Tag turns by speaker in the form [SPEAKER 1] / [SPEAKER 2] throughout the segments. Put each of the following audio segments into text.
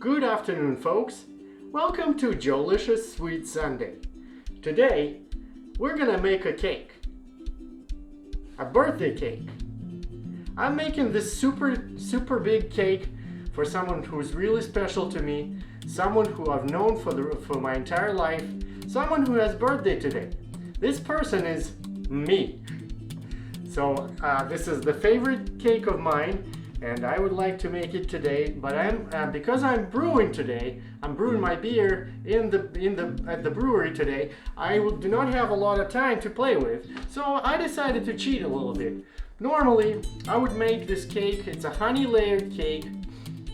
[SPEAKER 1] Good afternoon, folks. Welcome to Joelicious Sweet Sunday. Today, we're gonna make a cake. A birthday cake. I'm making this super big cake for someone who's really special to me, someone who I've known for my entire life, someone who has birthday today. This person is me. So this is the favorite cake of mine, and I would like to make it today. But because I'm brewing today, I'm brewing my beer at the brewery today. I do not have a lot of time to play with, so I decided to cheat a little bit. Normally, I would make this cake. It's a honey layered cake.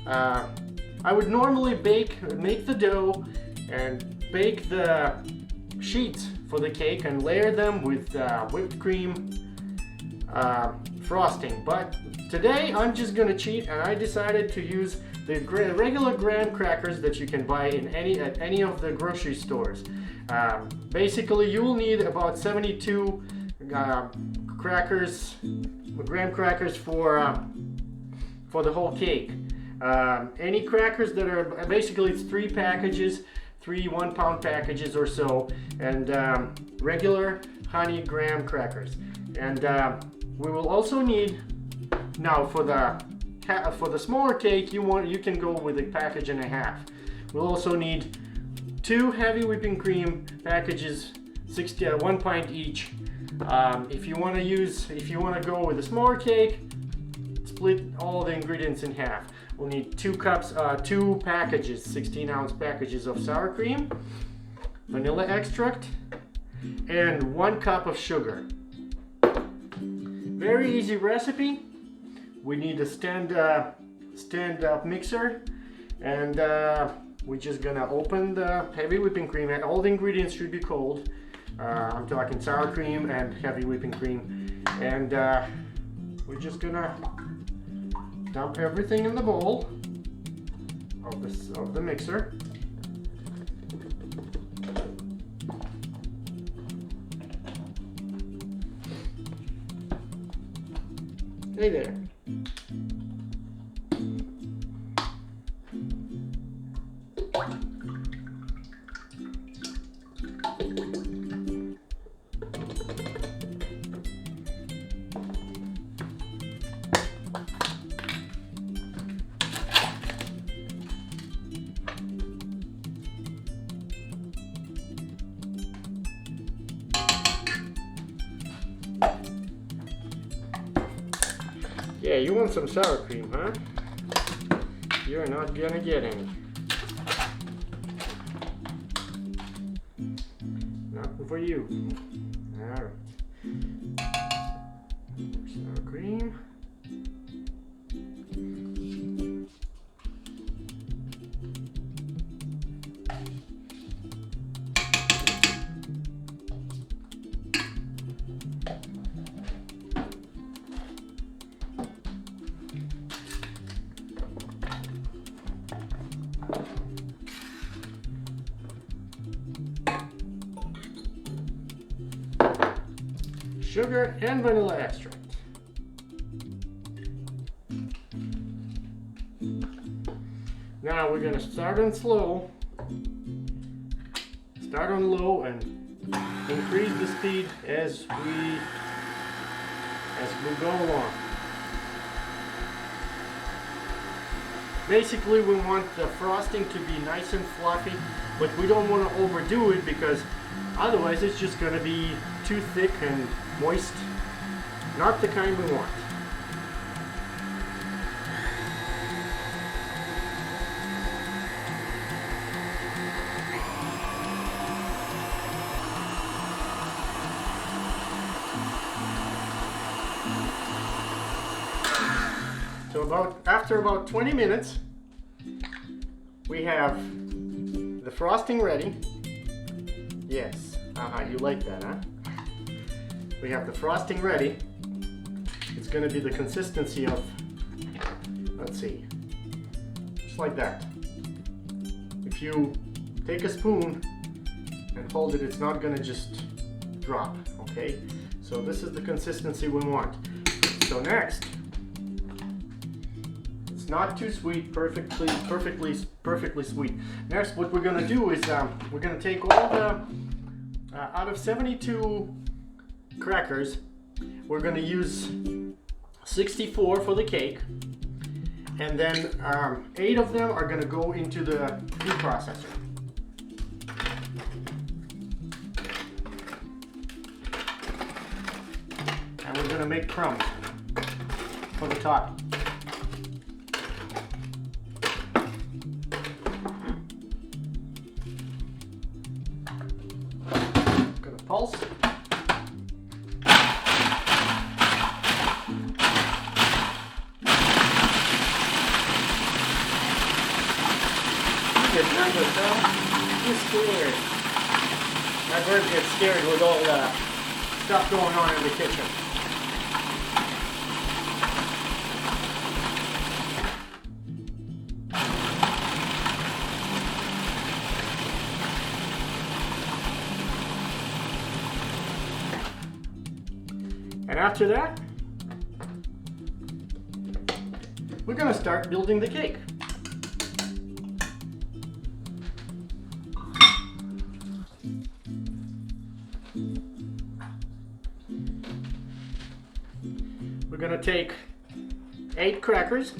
[SPEAKER 1] I would normally make the dough and bake the sheets for the cake and layer them with whipped cream frosting. But today I'm just gonna cheat, and I decided to use the regular graham crackers that you can buy at any of the grocery stores. Basically, you will need about 72 graham crackers for the whole cake. Any crackers that are basically, it's 3 packages, 3 1-pound packages or so, and regular honey graham crackers. And we will also need, now for the smaller cake, you can go with a package and a half. We'll also need 2 heavy whipping cream packages, 1 pint each. If you want to go with a smaller cake, split all the ingredients in half. We'll need 2 packages, 16-ounce packages of sour cream, vanilla extract, and 1 cup of sugar. Very easy recipe. We need a stand-up mixer, and we're just gonna open the heavy whipping cream. All the ingredients should be cold. I'm talking sour cream and heavy whipping cream, and we're just gonna dump everything in the bowl of the mixer. Hey there. Yeah, you want some sour cream, huh? You're not gonna get any. Nothing for you. Alright. Sour cream. Sugar and vanilla extract. Now we're gonna start on slow. Start on low and increase the speed as we go along. Basically, we want the frosting to be nice and fluffy, but we don't want to overdo it, because otherwise it's just going to be too thick and moist. Not the kind we want. So after about 20 minutes, we have the frosting ready. Yes, you like that, huh? We have the frosting ready. It's going to be the consistency of, let's see, just like that. If you take a spoon and hold it, it's not going to just drop, okay? So this is the consistency we want. So next, Not too sweet, perfectly sweet. Next, what we're gonna do is we're gonna take all the out of 72 crackers, we're gonna use 64 for the cake, and then 8 of them are gonna go into the food processor. And we're gonna make crumbs for the top. Gonna pulse. Get nervous, huh? You're scared. My bird gets scared with all the stuff going on in the kitchen. And after that, we're going to start building the cake. We're going to take 8 crackers,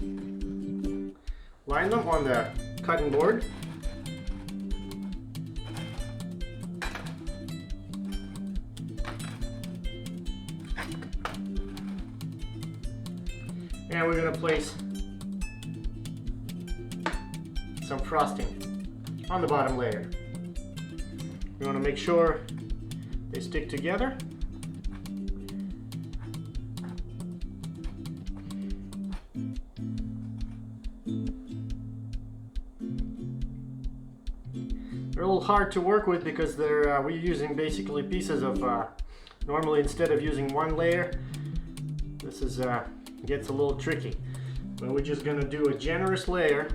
[SPEAKER 1] line them on the cutting board. And we're going to place some frosting on the bottom layer. You want to make sure they stick together. They're a little hard to work with because we're using basically pieces of, normally instead of using one layer, this is gets a little tricky. But we're just going to do a generous layer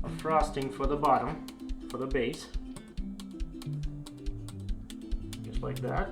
[SPEAKER 1] of frosting for the bottom, for the base. Just like that.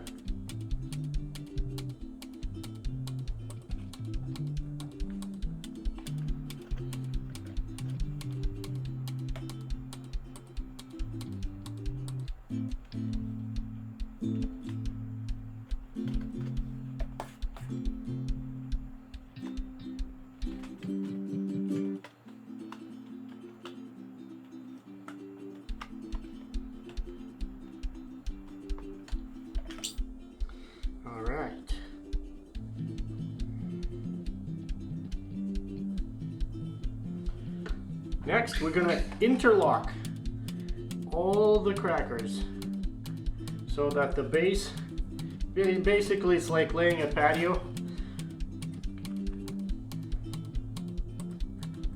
[SPEAKER 1] Next, we're going to interlock all the crackers so that the base, basically it's like laying a patio.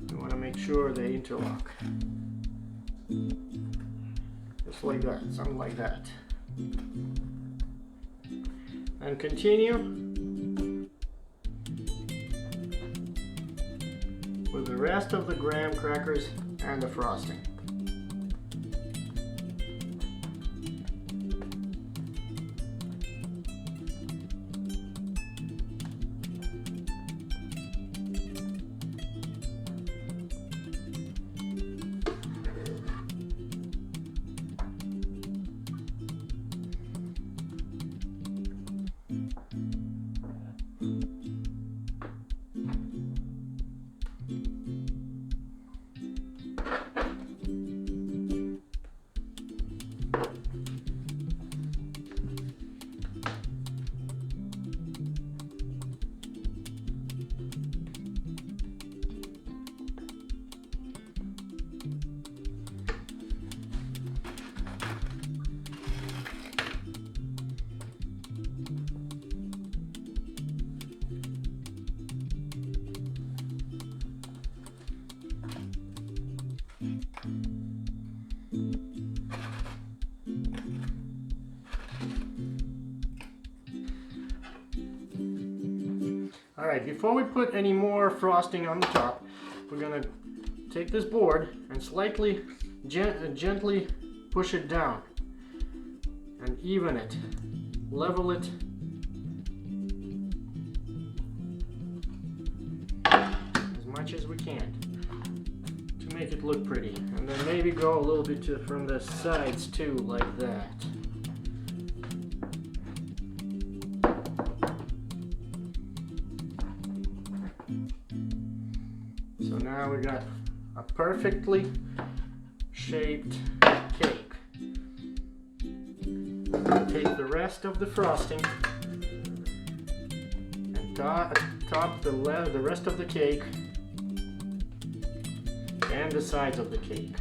[SPEAKER 1] You want to make sure they interlock. Just like that, something like that. And continue with the rest of the graham crackers and the frosting. Alright, before we put any more frosting on the top, we're going to take this board and slightly, gently push it down and even it, level it. As much as we can to make it look pretty. And then maybe go a little bit from the sides too, like that. So now we got a perfectly shaped cake. Take the rest of the frosting and top the rest of the cake and the sides of the cake.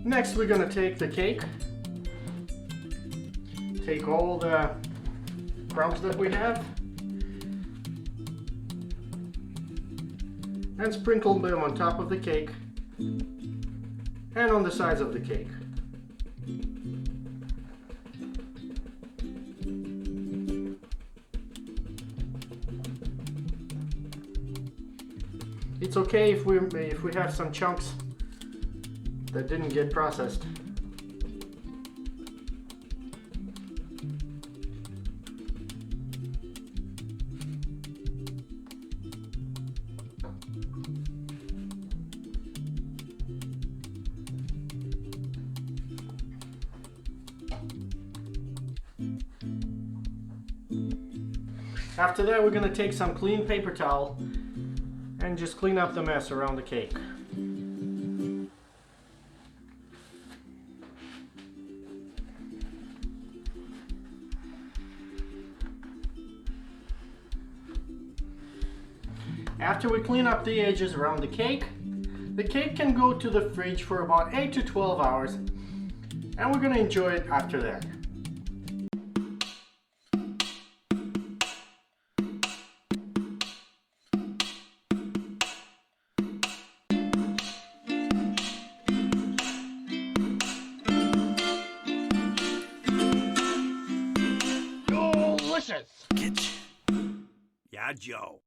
[SPEAKER 1] Next, we're going to take the cake, take all the crumbs that we have, and sprinkle them on top of the cake and on the sides of the cake. It's okay if we have some chunks that didn't get processed. After that, we're going to take some clean paper towel and just clean up the mess around the cake. After we clean up the edges around the cake can go to the fridge for about 8 to 12 hours, and we're going to enjoy it after that.
[SPEAKER 2] Joelicious!
[SPEAKER 3] Yeah, Joe.